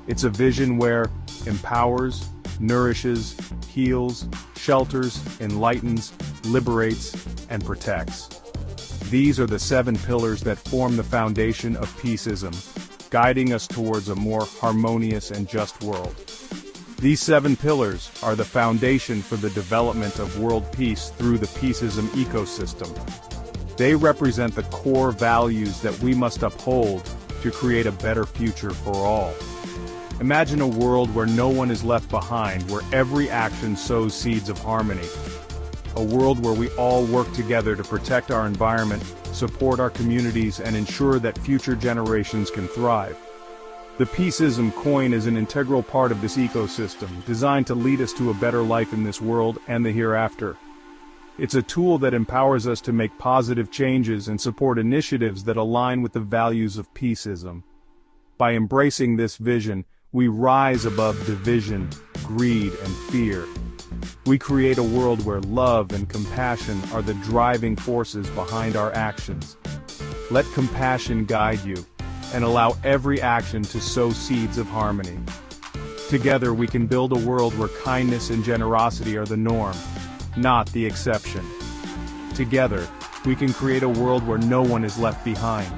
It's a vision where empowers, nourishes, heals, shelters, enlightens, liberates, and protects. These are the 7 pillars that form the foundation of Peaceism, guiding us towards a more harmonious and just world. These 7 pillars are the foundation for the development of world peace through the Peaceism Ecosystem. They represent the core values that we must uphold to create a better future for all. Imagine a world where no one is left behind, where every action sows seeds of harmony. A world where we all work together to protect our environment, support our communities, and ensure that future generations can thrive. The Peaceism coin is an integral part of this ecosystem, designed to lead us to a better life in this world and the hereafter. It's a tool that empowers us to make positive changes and support initiatives that align with the values of Peaceism. By embracing this vision, we rise above division, greed, and fear. We create a world where love and compassion are the driving forces behind our actions. Let compassion guide you, and allow every action to sow seeds of harmony. Together we can build a world where kindness and generosity are the norm, not the exception. Together, we can create a world where no one is left behind.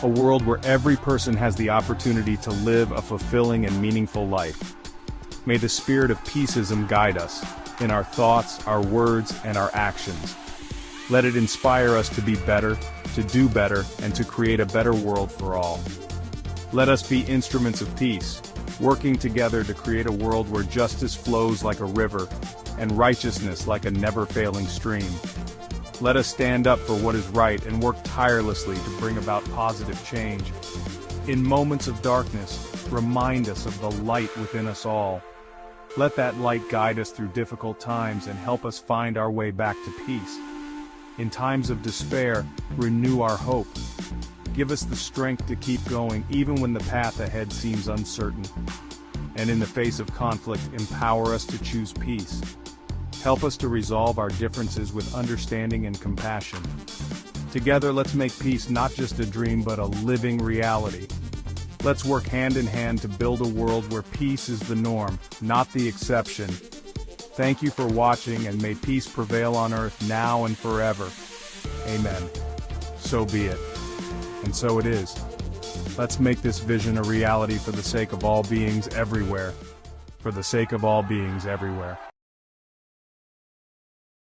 A world where every person has the opportunity to live a fulfilling and meaningful life. May the spirit of Peaceism guide us, in our thoughts, our words, and our actions. Let it inspire us to be better, to do better, and to create a better world for all. Let us be instruments of peace, working together to create a world where justice flows like a river, and righteousness like a never-failing stream. Let us stand up for what is right and work tirelessly to bring about positive change. In moments of darkness, remind us of the light within us all. Let that light guide us through difficult times and help us find our way back to peace. In times of despair, renew our hope. Give us the strength to keep going even when the path ahead seems uncertain. And in the face of conflict, empower us to choose peace. Help us to resolve our differences with understanding and compassion. Together, let's make peace not just a dream but a living reality. Let's work hand in hand to build a world where peace is the norm, not the exception. Thank you for watching, and may peace prevail on earth now and forever. Amen. So be it. And so it is. Let's make this vision a reality for the sake of all beings everywhere. For the sake of all beings everywhere.